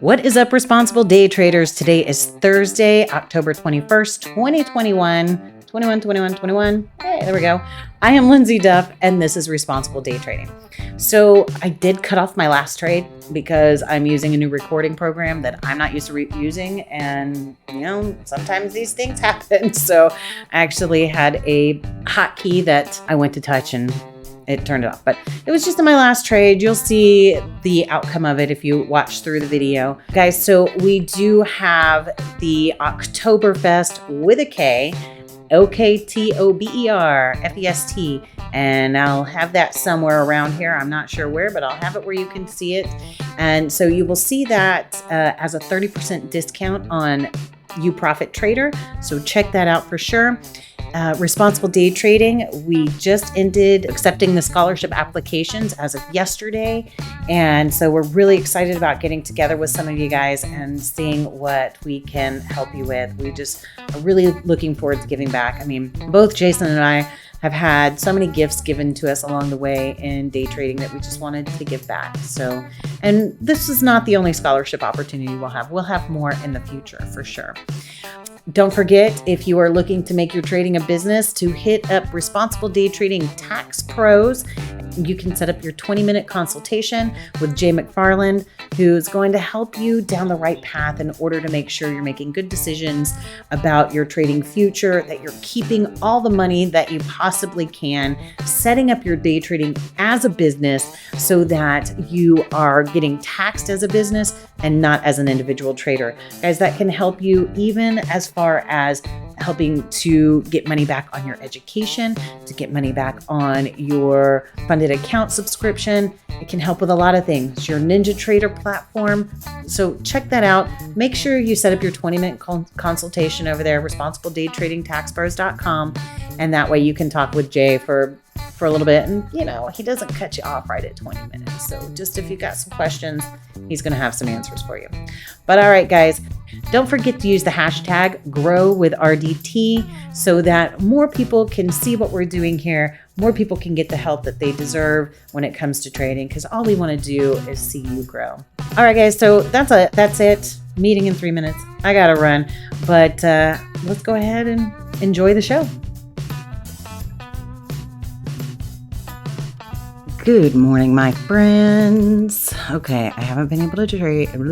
What is up, responsible day traders? Today is Thursday, October 21st, 2021. 21. Hey, there we go. I am Lindsay Duff, and this is Responsible Day Trading. So I did cut off my last trade because I'm using a new recording program that I'm not used to using. And, sometimes these things happen. So I actually had a hotkey that I went to touch and it turned it off. But it was just in my last trade. You'll see the outcome of it if you watch through the video. Guys, so we do have the Oktoberfest with a K. Oktoberfest, and I'll have that somewhere around here. I'm not sure where, but I'll have it where you can see it. And so you will see that as a 30% discount on UProfit Trader. So check that out for sure. Responsible Day Trading, we just ended accepting the scholarship applications as of yesterday. And so we're really excited about getting together with some of you guys and seeing what we can help you with. We just are really looking forward to giving back. I mean, both Jason and I have had so many gifts given to us along the way in day trading that we just wanted to give back. So, and this is not the only scholarship opportunity we'll have. We'll have more in the future for sure. Don't forget, if you are looking to make your trading a business, to hit up Responsible Day Trading Tax Pros. You can set up your 20-minute consultation with Jay McFarland, who's going to help you down the right path in order to make sure you're making good decisions about your trading future, that you're keeping all the money that you possibly can, setting up your day trading as a business so that you are getting taxed as a business and not as an individual trader. Guys, that can help you even as far as helping to get money back on your education, to get money back on your funded account subscription. It can help with a lot of things. Your Ninja Trader platform. So check that out. Make sure you set up your 20-minute consultation over there, responsibledaytradingtaxpros.com. And that way you can talk with Jay for a little bit. And, he doesn't cut you off right at 20 minutes. So just if you've got some questions, he's going to have some answers for you. But all right, guys, don't forget to use the hashtag #GrowWithRDT so that more people can see what we're doing here. More people can get the help that they deserve when it comes to trading, because all we want to do is see you grow. All right, guys, so that's it. Meeting in 3 minutes. I got to run, but let's go ahead and enjoy the show. Good morning, my friends. Okay, I haven't been able to trade. In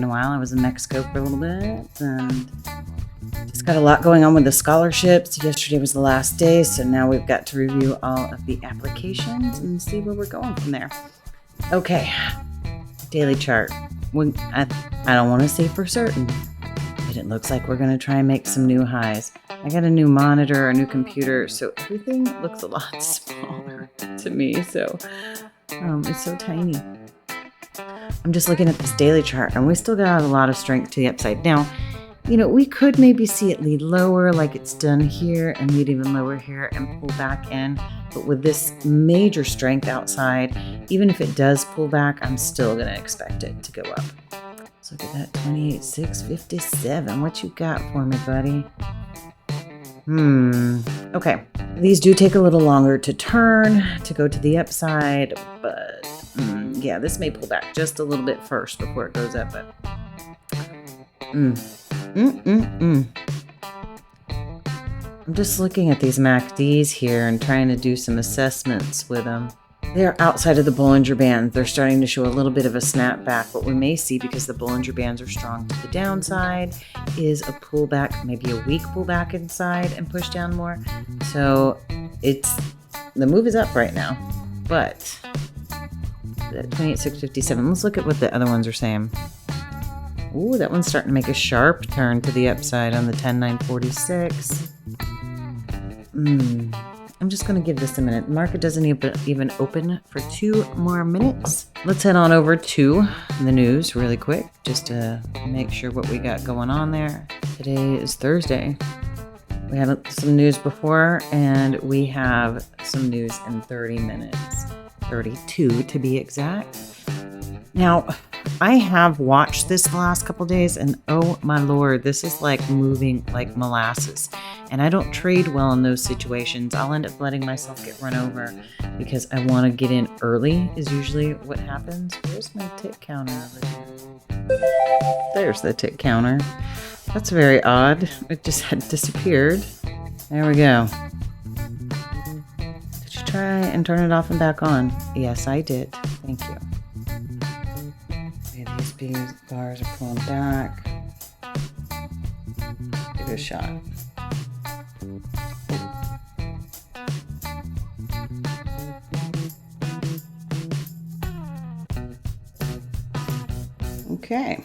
a while. I was in Mexico for a little bit, and just got a lot going on with the scholarships. Yesterday was the last day, so now we've got to review all of the applications and see where we're going from there. Okay, daily chart. I don't want to say for certain, but it looks like we're going to try and make some new highs. I got a new monitor, a new computer, so everything looks a lot smaller to me. So it's so tiny. I'm just looking at this daily chart, and we still got a lot of strength to the upside. Now, we could maybe see it lead lower like it's done here and lead even lower here and pull back in. But with this major strength outside, even if it does pull back, I'm still going to expect it to go up. So look at that, 28,657. What you got for me, buddy? Okay. These do take a little longer to turn, to go to the upside, but yeah, this may pull back just a little bit first before it goes up, but I'm just looking at these MACDs here and trying to do some assessments with them. They're outside of the Bollinger Bands. They're starting to show a little bit of a snapback. What we may see, because the Bollinger Bands are strong to the downside, is a pullback, maybe a weak pullback inside and push down more. So the move is up right now, but that 28,657. Let's look at what the other ones are saying. Ooh, that one's starting to make a sharp turn to the upside on the 10,946. I'm just going to give this a minute. The market doesn't even open for 2 more minutes. Let's head on over to the news really quick, just to make sure what we got going on there. Today is Thursday. We had some news before, and we have some news in 30 minutes. 32 to be exact. Now, I have watched this the last couple days, and oh my Lord, this is like moving like molasses. And I don't trade well in those situations. I'll end up letting myself get run over because I want to get in early is usually what happens. Where's Where's my tick counter over here? There's the tick counter. That's very odd. It just had disappeared. There we go. Did you try and turn it off and back on? Yes, I did. Thank you. Okay, these bars are pulling back. Give it a shot. Okay.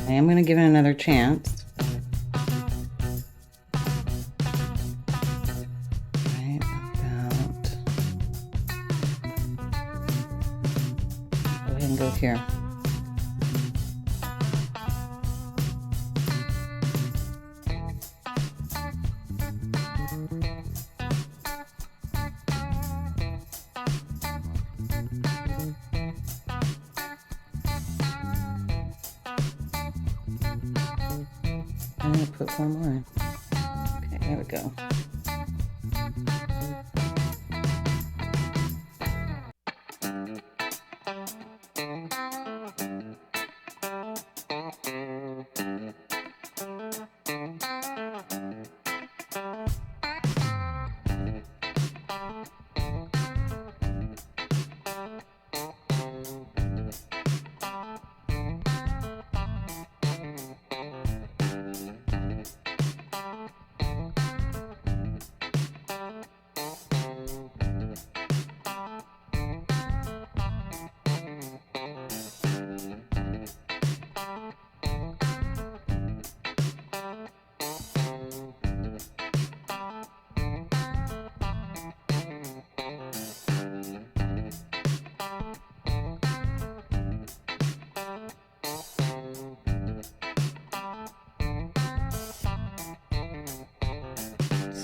I am going to give it another chance. Right about. Go ahead and go here. I'm going to put one more in. Okay, there we go.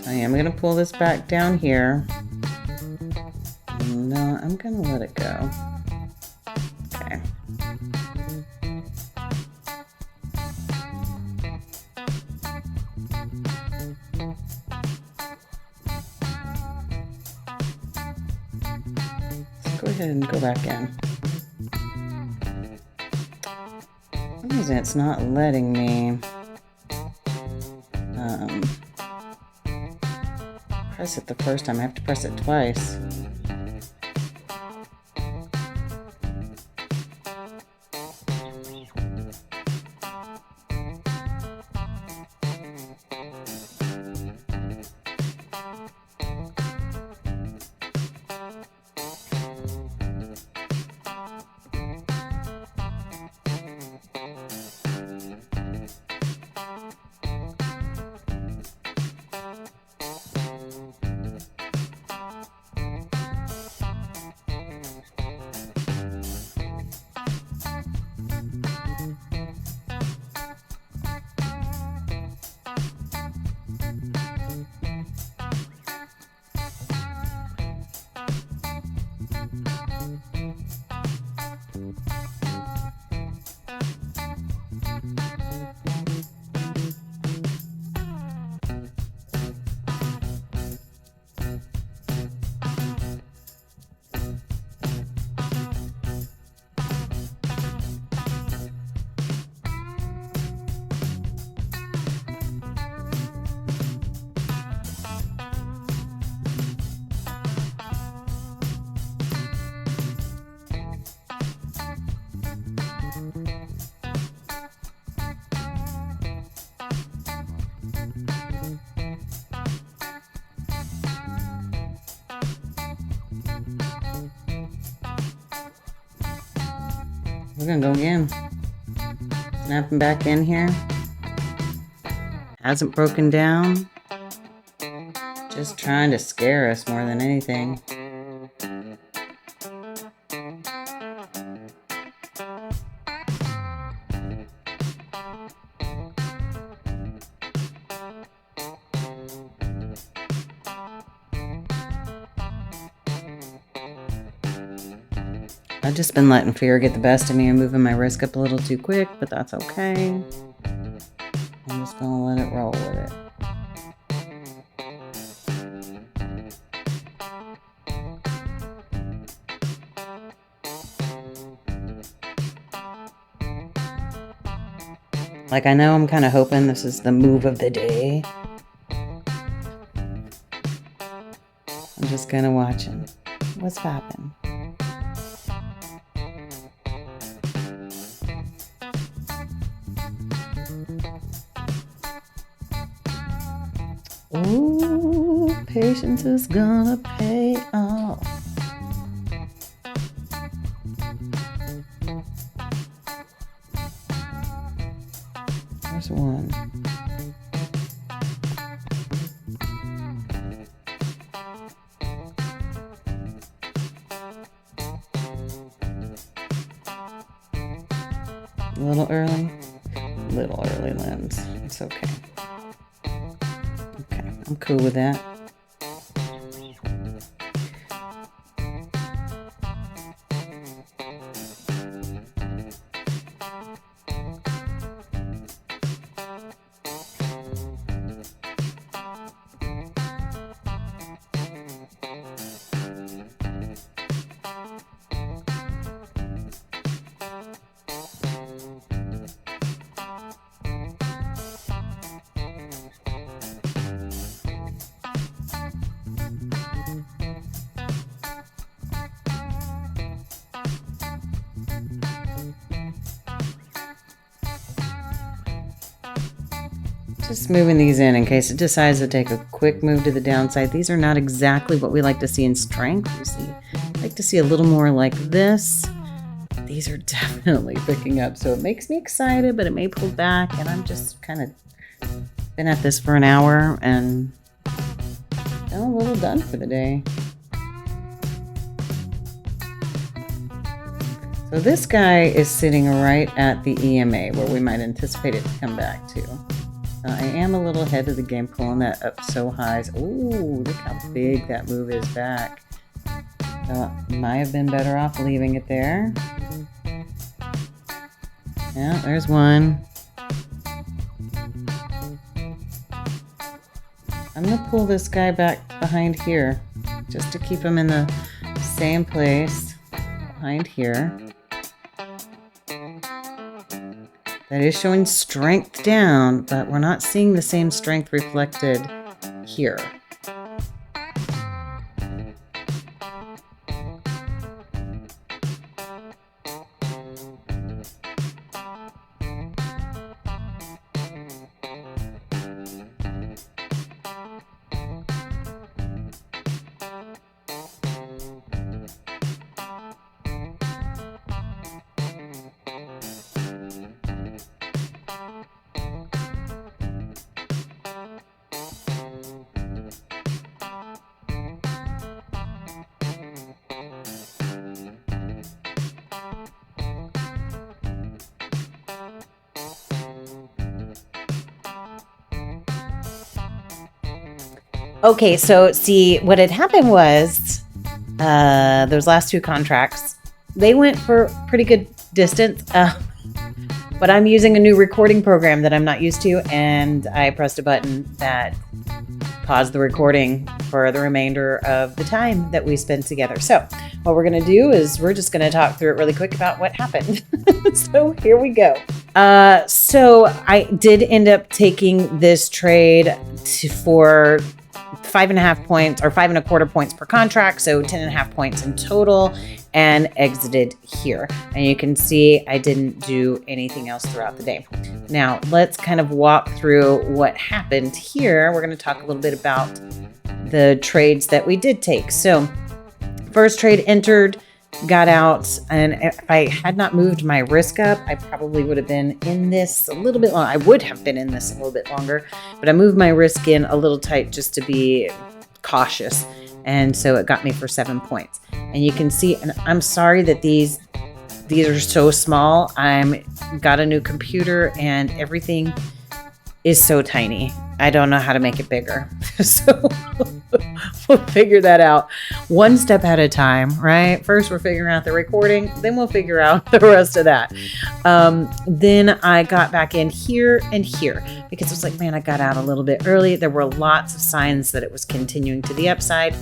I am going to pull this back down here. No, I'm going to let it go. Okay. Let's go ahead and go back in. For some reason it's not letting me press it the first time. I have to press it twice. We're gonna go again. Snapping back in here. Hasn't broken down. Just trying to scare us more than anything. I've just been letting fear get the best of me and moving my risk up a little too quick, but that's okay. I'm just gonna let it roll with it. Like, I know I'm kind of hoping this is the move of the day. I'm just kind of watching what's happening. Ooh, patience is gonna pay off. There's one. A little early. Little early lens. It's okay. Okay, I'm cool with that. Just moving these in case it decides to take a quick move to the downside. These are not exactly what we like to see in strength. I like to see a little more like this. These are definitely picking up, so it makes me excited, but it may pull back, and I'm just kind of been at this for an hour and I'm a little done for the day. So this guy is sitting right at the EMA where we might anticipate it to come back to. I am a little ahead of the game, pulling that up so high. Ooh, look how big that move is back. Might have been better off leaving it there. Yeah, there's one. I'm going to pull this guy back behind here just to keep him in the same place behind here. That is showing strength down, but we're not seeing the same strength reflected here. Okay, so see, what had happened was those last two contracts, they went for pretty good distance, but I'm using a new recording program that I'm not used to, and I pressed a button that paused the recording for the remainder of the time that we spent together. So what we're going to do is we're just going to talk through it really quick about what happened. So here we go. So I did end up taking this trade for 5.5 points or 5.25 points per contract, so 10.5 points in total, and exited here. And you can see I didn't do anything else throughout the day. Now let's kind of walk through what happened here. We're going to talk a little bit about the trades that we did take. So first trade entered, got out, and if I had not moved my risk up, I probably would have been in this a little bit longer. I would have been in this a little bit longer, but I moved my risk in a little tight just to be cautious. And so it got me for 7 points. And you can see, and I'm sorry that these are so small. Got a new computer and everything is so tiny. I don't know how to make it bigger. So we'll figure that out one step at a time, right? First, we're figuring out the recording, then we'll figure out the rest of that. Then I got back in here and here because it was like, man, I got out a little bit early. There were lots of signs that it was continuing to the upside.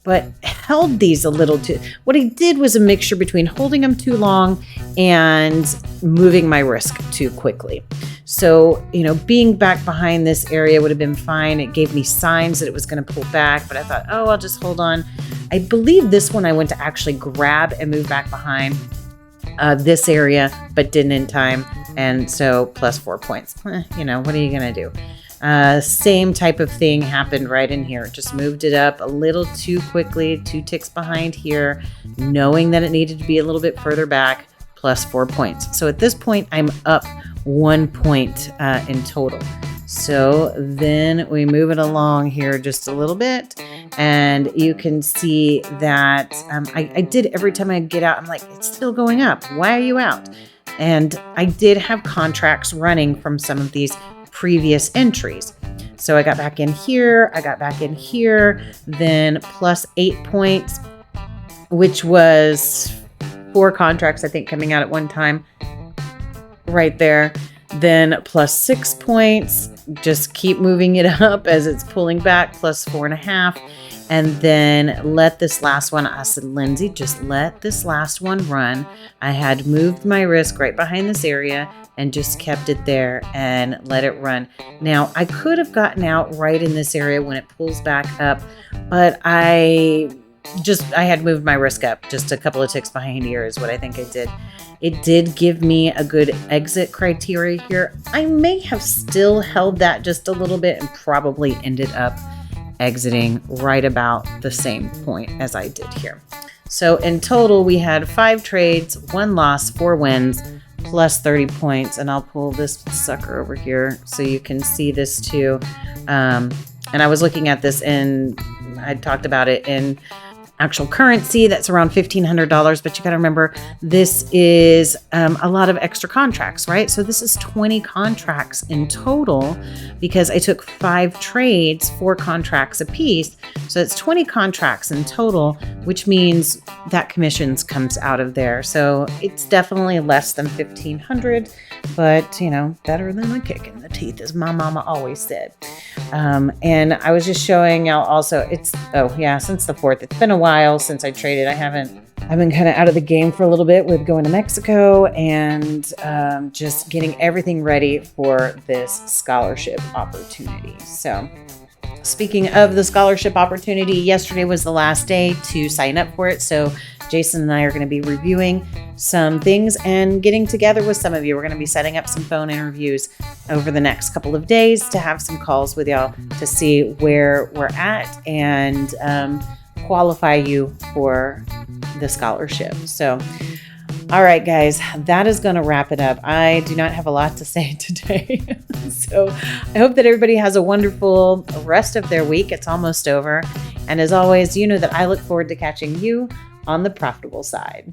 but held these a little too. What I did was a mixture between holding them too long and moving my risk too quickly. So, being back behind this area would have been fine. It gave me signs that it was going to pull back, but I thought, I'll just hold on. I believe this one I went to actually grab and move back behind this area, but didn't in time. And so plus 4 points. What are you going to do? Same type of thing happened right in here. Just moved it up a little too quickly, 2 ticks behind here, knowing that it needed to be a little bit further back, plus 4 points. So at this point, I'm up 1 point in total. So then we move it along here just a little bit, and you can see that I did every time I get out, I'm like, it's still going up. Why are you out? And I did have contracts running from some of these previous entries. So I got back in here, then plus 8 points, which was 4 contracts, I think, coming out at one time right there. Then plus 6 points, just keep moving it up as it's pulling back, plus 4.5. And then let this last one, I said, Lindsay, just let this last one run. I had moved my risk right behind this area and just kept it there and let it run. Now, I could have gotten out right in this area when it pulls back up, but I had moved my risk up just a couple of ticks behind here is what I think I did. It did give me a good exit criteria here. I may have still held that just a little bit and probably ended up exiting right about the same point as I did here. So in total, we had 5 trades, 1 loss, 4 wins, plus 30 points. And I'll pull this sucker over here so you can see this too. And I was looking at this I talked about it in actual currency. That's around $1,500, but you got to remember this is a lot of extra contracts, right? So this is 20 contracts in total because I took 5 trades, 4 contracts a piece. So it's 20 contracts in total, which means that commissions comes out of there. So it's definitely less than $1,500, but better than a kick in the teeth, as my mama always said. And I was just showing y'all also, since the 4th, it's been a while since I traded. I've been kind of out of the game for a little bit with going to Mexico and just getting everything ready for this scholarship opportunity. So speaking of the scholarship opportunity, yesterday was the last day to sign up for it. So Jason and I are going to be reviewing some things and getting together with some of you. We're going to be setting up some phone interviews over the next couple of days to have some calls with y'all to see where we're at and qualify you for the scholarship. So, all right, guys, that is going to wrap it up. I do not have a lot to say today. So I hope that everybody has a wonderful rest of their week. It's almost over. And as always, you know that I look forward to catching you on the profitable side.